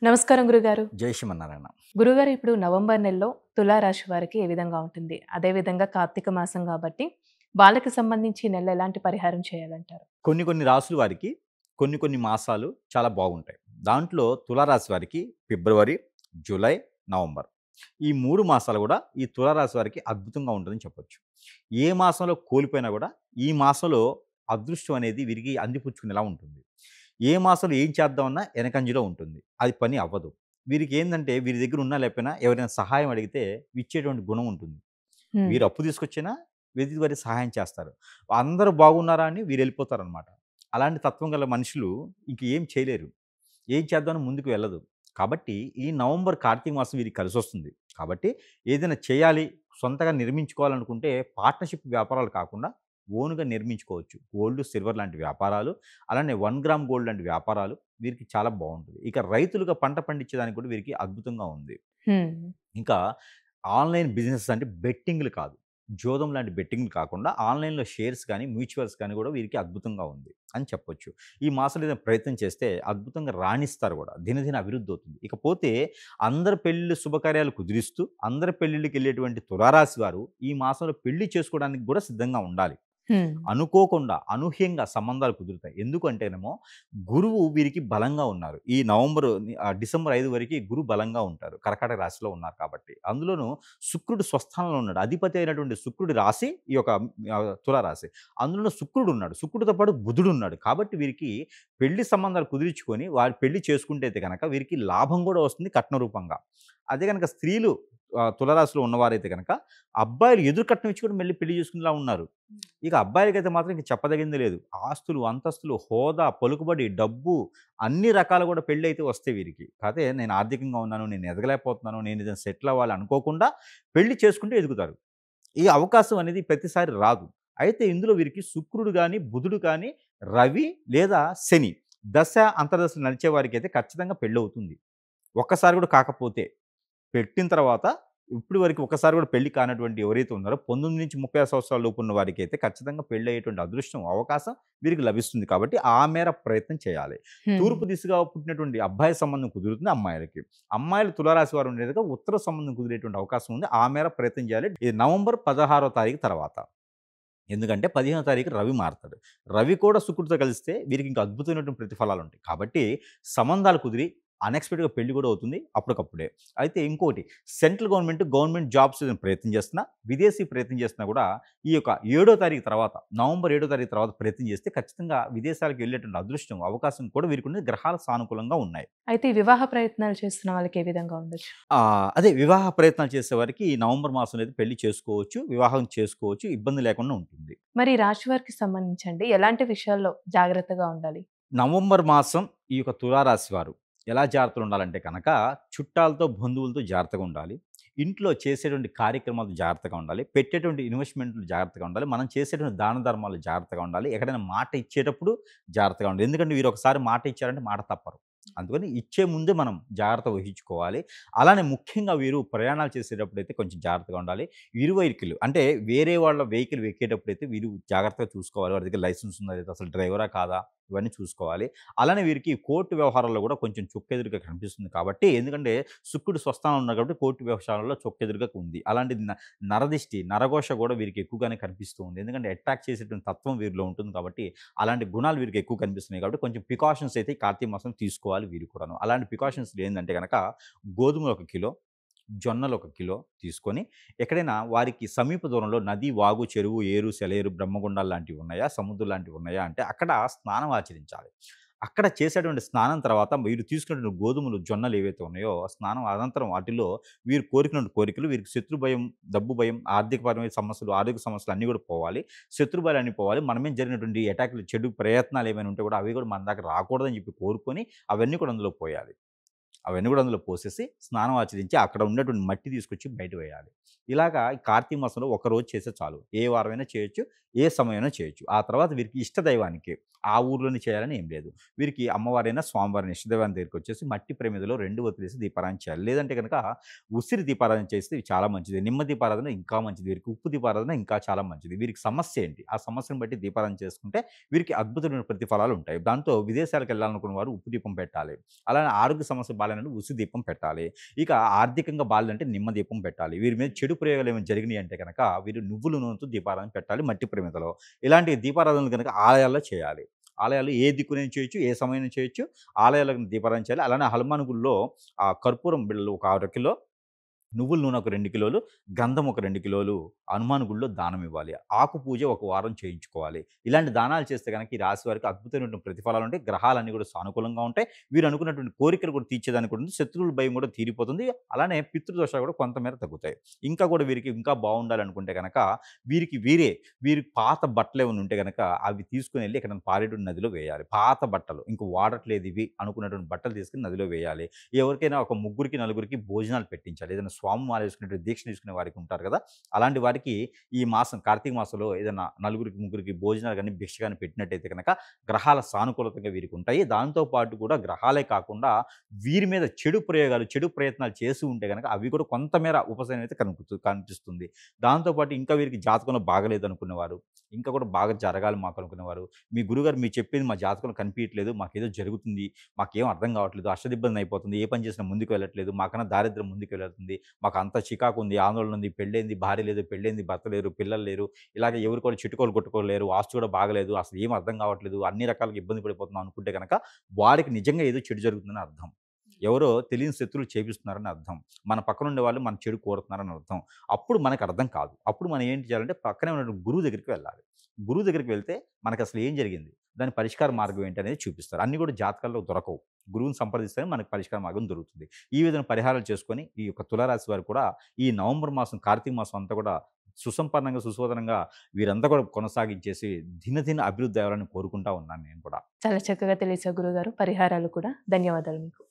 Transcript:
నమస్కారం గురుగారు. జై శ్రీమన్నారాయణ. గురుగారు ఇప్పుడు నవంబర్ నెలలో తులా రాశి వారికి ఏ విధంగా ఉంటుంది? అదే విధంగా కార్తీక మాసం గాబట్టి వాళ్ళకి సంబంధించి ఈ నెల ఎలాంటి పరిహారం చేయాలంటారు? కొన్ని కొన్ని రాసుల వారికి కొన్ని కొన్ని మాసాలు చాలా బాగుంటాయి. దాంట్లో తులారాశి వారికి ఫిబ్రవరి, జూలై, నవంబర్. ఈ 3 మాసాలు గూడా ఈ తులారాశి వారికి అద్భుతంగా ఉంటుందని చెప్పొచ్చు. ఏ మాసంలో కోల్పోయినా గూడా ఈ మాసంలో అదృష్టం అనేది వీరికి అందిపుచ్చుకునేలా ఉంటుంది. ఏ మాసంలో ఏం చేద్దామన్నా ఎనకంజలో ఉంటుంది. అది పని అవ్వదు. వీరికి ఏందంటే వీరి దగ్గర ఉన్నా లేకపోయినా ఎవరైనా సహాయం అడిగితే ఇచ్చేటువంటి గుణం ఉంటుంది. హ్మ్. వీరు అప్పు తీసుకొచ్చినా ఎదుటి వారికి సహాయం చేస్తారు. అందరూ బాగున్నారా అని వీరెళ్ళిపోతారనమాట. అలాంటి తత్వం గల మనుషులు ఇంక ఏం చేయలేరు. ఏం చేద్దామని ముందుకు వెళ్ళదు. కాబట్టి ఈ నవంబర్, కార్తీక మాసం వీరికి కలిసొస్తుంది. కాబట్టి ఏదైనా చేయాలి, సొంతగా నిర్మించుకోవాలనుకుంటే పార్ట్నర్‌షిప్ వ్యాపారాలు కాకుండా ఓన్‌గా నిర్మించుకోవచ్చు. గోల్డ్, సిల్వర్ లాంటి వ్యాపారాలు, అలానే 1 గ్రామ్ గోల్డ్ లాంటి వ్యాపారాలు వీరికి చాలా బావుంటది. ఇక రైతులుగా పంట పండించేదానికి కూడా వీరికి అద్భుతంగా ఉంది. హ్మ్. ఇంకా ఆన్‌లైన్ బిజినెస్ అంటే బెట్టింగ్‌లు కాదు. జోదం లాంటి బెట్టింగ్‌లు కాకుండా ఆన్‌లైన్‌లో షేర్స్ గాని, మ్యూచువల్స్ గాని కూడా వీరికి అద్భుతంగా ఉంది అని చెప్పొచ్చు. ఈ మాసంలో ఏదైనా ప్రయత్నం చేస్తే అద్భుతంగా రాణిస్తారు కూడా. దినదిన అభివృద్ధి అవుతుంది. ఇకపోతే అందరి పెళ్ళిళ్ళు శుభకార్యాలు కుదిరిస్తూ అందరి పెళ్ళిళ్ళకెళ్ళేటువంటి తులారాశి వారు ఈ మాసంలో పెళ్లి చేసుకోవడానికి కూడా సిద్ధంగా ఉండాలి. హ్మ్. అనుకోకుండా, అనూహ్యంగా సంబంధాలు కుదురుతాయి. ఎందుకంటేనేమో గురువు వీరికి బలంగా ఉన్నారు. ఈ డిసెంబర్ 5 వరకి గురువు బలంగా ఉంటారు. కర్కాటక రాశిలో ఉన్నారు కాబట్టి. అందులోనూ శుక్రుడు స్వస్థానంలో ఉన్నాడు. అధిపతి అయినటువంటి శుక్రుడి రాశి ఈ యొక్క తులారాశి. అందులోనూ శుక్రుడున్నాడు. శుక్రుడితో పాటు బుధుడున్నాడు. కాబట్టి వీరికి పెళ్లి సంబంధాలు కుదిర్చుకొని వారు పెళ్లి చేసుకుంటే అయితే గనక వీరికి లాభం గూడా వస్తుంది కట్న రూపంగా. అదే గనక స్త్రీలు తులారాశిలో ఉన్నవారైతే గనక అబ్బాయిలు ఎదురు కట్నం ఇచ్చి కూడా మళ్ళీ పెళ్లి చేసుకునేలా ఉన్నారు. ఇక అబ్బాయిలకైతే మాత్రం ఇంక చెప్పదగింది లేదు. ఆస్తులు, అంతస్తులు, హోదా, పలుకుబడి, డబ్బు అన్ని రకాలు కూడా పెళ్ళైతే వస్తాయి వీరికి. కాతే నేను ఆర్థికంగా ఉన్నాను, నేను ఎదగలేకపోతున్నాను, నేను ఏదైనా సెటిల్ అవ్వాలి అనుకోకుండా పెళ్లి చేసుకుంటే ఎదుగుతారు. ఈ అవకాశం అనేది ప్రతిసారి రాదు. అయితే ఇందులో వీరికి శుక్రుడు గాని, బుధుడు కానీ, రవి లేదా శని దశ, అంతర్దశలు నడిచే వారికైతే ఖచ్చితంగా పెళ్లవుతుంది. ఒక్కసారి కూడా కాకపోతే. పెట్టిన తర్వాత ఇప్పటి వరకు ఒక్కసారి కూడా పెళ్లి కానటువంటి ఎవరైతే ఉన్నారో 19-36 సంవత్సరాల లోపు ఉన్న వారికైతే ఖచ్చితంగా పెళ్లయ్యేటువంటి అదృష్టం, అవకాశం వీరికి లభిస్తుంది. కాబట్టి ఆ మేర ప్రయత్నం చేయాలి. హ్మ్. తూర్పు దిశగా పుట్టినటువంటి అబ్బాయి సంబంధం కుదురుతుంది అమ్మాయిలకి. అమ్మాయిలు తులారాశి వారు ఉండేదిగా ఉత్తర సంబంధం కుదిరేటువంటి అవకాశం ఉంది. ఆ మేర ప్రయత్నం చేయాలి. ఇది నవంబర్ 16వ తారీఖు తర్వాత. ఎందుకంటే 15వ తారీఖు రవి మారతాడు. రవి కూడా శుక్రుడితో కలిస్తే వీరికి ఇంకా అద్భుతమైనటువంటి ప్రతిఫలాలుంటాయి. కాబట్టి సంబంధాలు కుదిరి అన్‌ఎక్స్‌పెక్టెడ్‌గా పెళ్లి కూడా అవుతుంది అప్పటికప్పుడే. అయితే ఇంకోటి గవర్నమెంట్ జాబ్స్ ఏదైనా ప్రయత్నం చేస్తున్నా, విదేశీ ప్రయత్నం చేస్తున్నా కూడా ఈ యొక్క 7వ తారీఖు తర్వాత నవంబర్ 7వ తారీఖు తర్వాత ప్రయత్నం చేస్తే ఖచ్చితంగా విదేశాలకు వెళ్ళేటువంటి అదృష్టం, అవకాశం కూడా వీరికున్నది. గ్రహాలు సానుకూలంగా ఉన్నాయి. అయితే ఈ వివాహ ప్రయత్నాలు చేస్తున్న వాళ్ళకి ఏ విధంగా ఉండొచ్చు? అదే వివాహ ప్రయత్నాలు చేసేవారికి ఈ నవంబర్ మాసంలో అయితే పెళ్లి చేసుకోవచ్చు, వివాహం చేసుకోవచ్చు. ఇబ్బంది లేకుండా ఉంటుంది. మరి ఈ రాశి వారికి సంబంధించండి ఎలాంటి విషయాల్లో జాగ్రత్తగా ఉండాలి? నవంబర్ మాసం ఈ యొక్క తులారాశి వారు ఎలా జాగ్రత్తలు ఉండాలంటే కనుక చుట్టాలతో, బంధువులతో జాగ్రత్తగా ఉండాలి. ఇంట్లో చేసేటువంటి కార్యక్రమాలు జాగ్రత్తగా ఉండాలి. పెట్టేటువంటి ఇన్వెస్ట్‌మెంట్‌లు జాగ్రత్తగా ఉండాలి. మనం చేసేటువంటి దాన ధర్మాలు జాగ్రత్తగా ఉండాలి. ఎక్కడైనా మాట ఇచ్చేటప్పుడు జాగ్రత్తగా ఉండాలి. ఎందుకంటే వీరు ఒకసారి మాట ఇచ్చారంటే మాట తప్పరు. అందుకని ఇచ్చే ముందే మనం జాగ్రత్త వహించుకోవాలి. అలానే ముఖ్యంగా వీరు ప్రయాణాలు చేసేటప్పుడైతే కొంచెం జాగ్రత్తగా ఉండాలి. ఇరువైకులు అంటే వేరే వాళ్ళ వెహికల్ ఎక్కేటప్పుడైతే వీరు జాగ్రత్తగా చూసుకోవాలి. వాడి దగ్గర లైసెన్స్ ఉందా లేదా? అసలు డ్రైవరా కాదా? ఇవన్నీ చూసుకోవాలి. అలానే వీరికి కోర్టు వ్యవహారాల్లో కూడా కొంచెం చుక్కెదురుగా కనిపిస్తుంది కాబట్టి ఎందుకంటే శుక్రుడు స్వస్థానంలో ఉన్నాడు కాబట్టి కోర్టు వ్యవహారాల్లో చుక్కెదురుగా ఉంది. అలాంటిది నరదిష్టి, నరఘోష కూడా వీరికి ఎక్కువగానే కనిపిస్తూ ఉంది. ఎందుకంటే అటాక్ చేసేటువంటి తత్వం వీరిలో ఉంటుంది కాబట్టి అలాంటి గుణాలు వీరికి ఎక్కువ కనిపిస్తున్నాయి కాబట్టి కొంచెం ప్రికాషన్స్ అయితే ఈ కార్తీక మాసం తీసుకోవాలి వీరు కూడాను. అలాంటి ప్రికాషన్స్ ఏందంటే గనక గోధుమలు 1 కిలో, జొన్నలు 1 కిలో తీసుకొని ఎక్కడైనా వారికి సమీప దూరంలో నది, వాగు, చెరువు, ఏరు, సెలయేరు, బ్రహ్మగుండాలు లాంటివి ఉన్నాయా? సముద్రం లాంటివి ఉన్నాయా? అంటే అక్కడ స్నానం ఆచరించాలి. అక్కడ చేసేటువంటి స్నానం తర్వాత వీరు తీసుకున్నటువంటి గోధుమలు, జొన్నలు ఏవైతే ఉన్నాయో స్నానం అనంతరం వాటిలో వీరు కోరికటువంటి కోరికలు వీరికి శత్రు భయం, డబ్బు భయం, ఆర్థికపరమైన సమస్యలు, ఆరోగ్య సమస్యలు అన్నీ కూడా పోవాలి. శత్రు భయాలన్నీ పోవాలి. మన మీద జరిగినటువంటి అటాక్‌లు, చెడు ప్రయత్నాలు ఏమైనా ఉంటే కూడా అవి కూడా మన దాకా రాకూడదని చెప్పి కోరుకొని అవన్నీ కూడా అందులో పోయాలి. అవన్నీ కూడా అందులో పోసేసి స్నానం ఆచరించి అక్కడ ఉన్నటువంటి మట్టి తీసుకొచ్చి బయట వేయాలి. ఇలాగా ఈ కార్తీక మాసంలో ఒకరోజు చేస్తే చాలు. ఏ వారమైనా చేయొచ్చు. ఏ సమయమైనా చేయొచ్చు. ఆ తర్వాత వీరికి ఇష్ట దైవానికి ఆ ఊర్లోనే చేయాలని ఏం లేదు. వీరికి అమ్మవారైనా, స్వామివారైనా ఇష్టదైవాన్ని దగ్గరికొచ్చేసి మట్టి ప్రమిదలో 2 ఒత్తులేసి దీపారాధన చేయాలి. లేదంటే గనక ఉసిరి దీపారాధన చేస్తే ఇది చాలా మంచిది. నిమ్మ దీపారాధన ఇంకా మంచిది. వీరికి ఉప్పు దీపారాధన ఇంకా చాలా మంచిది. వీరికి సమస్య ఏంటి? ఆ సమస్యను బట్టి దీపారాధన చేసుకుంటే వీరికి అద్భుతమైన ప్రతిఫలాలుంటాయి. దాంతో విదేశాలకు వెళ్ళాలనుకున్న వారు ఉప్పు దీపం పెట్టాలి. అలానే ఆరోగ్య సమస్య బాలేనప్పుడు చేయాలంటే ఉసి దీపం పెట్టాలి. ఇక ఆర్థికంగా బాలేదంటే నిమ్మ దీపం పెట్టాలి. వీరి మీద చెడు ప్రయోగాలు ఏమైనా జరిగినాయి అంటే గనక వీరు నువ్వుల నూనెతో దీపారాధన పెట్టాలి మట్టి ప్రమిదలో. ఇలాంటి దీపారాధనలు గనక ఆలయాల్లో చేయాలి. ఆలయాలు ఏ దిక్కు నుంచి చేయొచ్చు, ఏ సమయం నుంచి చేయొచ్చు. ఆలయాలకు దీపారాధన చేయాలి. అలానే హనుమాన్ గుడిలో కర్పూరం బిళ్ళలు ఒక 1/2 కిలో, నువ్వుల నూనె ఒక 2 కిలోలు, గంధం ఒక 2 కిలోలు హనుమాన్ గుడిలో దానం ఇవ్వాలి. ఆకు పూజ ఒక వారం చేయించుకోవాలి. ఇలాంటి దానాలు చేస్తే గనక ఈ రాశి వారికి అద్భుతమైనటువంటి ప్రతిఫలాలుంటాయి. గ్రహాలన్నీ కూడా సానుకూలంగా ఉంటాయి. వీరు అనుకున్నటువంటి కోరికలు కూడా తీర్చేదానికి కూడా ఉంది. శత్రువుల భయం కూడా తీరిపోతుంది. అలానే పితృదోషాలు కూడా కొంతమేర తగ్గుతాయి. ఇంకా కూడా వీరికి ఇంకా బావుండాలనుకుంటే గనక వీరి పాత బట్టలేమన్నా ఉంటే గనక అవి తీసుకొనెళ్ళి ఎక్కడైనా పారేటువంటి నదిలో వేయాలి. పాత బట్టలు ఇంక వాడట్లేదు ఇవి అనుకున్నటువంటి బట్టలు తీసుకొని నదిలో వేయాలి. ఎవరికైనా ఒక ముగ్గురికి, నలుగురికి భోజనాలు పెట్టించాలి. ఏదైనా స్వామి మాల వేసుకునేటువంటి దీక్ష తీసుకునే వారికి ఉంటారు కదా! అలాంటి వారికి ఈ మాసం కార్తీక మాసంలో ఏదైనా నలుగురికి, ముగ్గురికి భోజనాలు గాని, భిక్ష గాని పెట్టినట్టయితే గనక గ్రహాల సానుకూలతగా వీరికి ఉంటాయి. దాంతో పాటు కూడా గ్రహాలే కాకుండా వీరి మీద చెడు ప్రయోగాలు, చెడు ప్రయత్నాలు చేస్తూ ఉంటే గనక అవి కూడా కొంతమేర ఉపశమనం అయితే కనిపిస్తుంది. దాంతో పాటు ఇంకా వీరికి జాతకంలో బాగలేదనుకునేవారు, ఇంకా కూడా బాగా జరగాలి మాకు అనుకునేవారు, మీ గురువుగారు మీరు చెప్పింది మా జాతకంలో కనిపియట్లేదు, మాకేదో జరుగుతుంది, మాకేం అర్థం కావట్లేదు, అష్టదిబ్బంది అయిపోతుంది, ఏ పని చేసినా ముందుకు వెళ్ళట్లేదు, మాకన్నా దారిద్ర్యం ముందుకు వెళ్తుంది, మాకు అంత చికాకు ఉంది, ఆందోళన ఉంది, పెళ్ళైంది, భార్య లేదు, పెళ్ళైంది, భర్త లేరు, పిల్లలు లేరు, ఇలాగే ఎవరు కూడా చిట్టుకోలు కొట్టుకోలేరు, ఆస్తి కూడా బాగలేదు, అసలు ఏం అర్థం కావట్లేదు, అన్ని రకాలుగా ఇబ్బంది పడిపోతున్నాం అనుకుంటే గనక వాడికి నిజంగా ఏదో చెడు జరుగుతుందని అర్థం. ఎవరో తెలియని శత్రువులు చేపిస్తున్నారని అర్థం. మన పక్కన ఉండేవాళ్ళు మన చెడు కోరుతున్నారని అర్థం. అప్పుడు మనకు అర్థం కాదు. అప్పుడు మనం ఏంటి చేయాలంటే పక్కనే ఉన్నటువంటి గురువు దగ్గరికి వెళ్ళాలి. గురువు దగ్గరికి వెళ్తే మనకసలు ఏం జరిగింది? దాని పరిష్కార మార్గం ఏంటనేది చూపిస్తారు. అన్నీ కూడా జాతకాల్లో దొరకవు. గురువుని సంప్రదిస్తేనే మనకు పరిష్కార మార్గం దొరుకుతుంది. ఈ విధంగా పరిహారాలు చేసుకొని ఈ యొక్క తులారాశి వారు కూడా ఈ నవంబర్ మాసం, కార్తీక మాసం అంతా కూడా సుసంపన్నంగా, సుశోధనంగా వీరంతా కూడా కొనసాగించేసి దినదిన అభివృద్ధి అవ్వాలని కోరుకుంటా ఉన్నాను నేను కూడా. చాలా చక్కగా తెలిసావు గురుగారు. పరిహారాలు కూడా. ధన్యవాదాలు మీకు.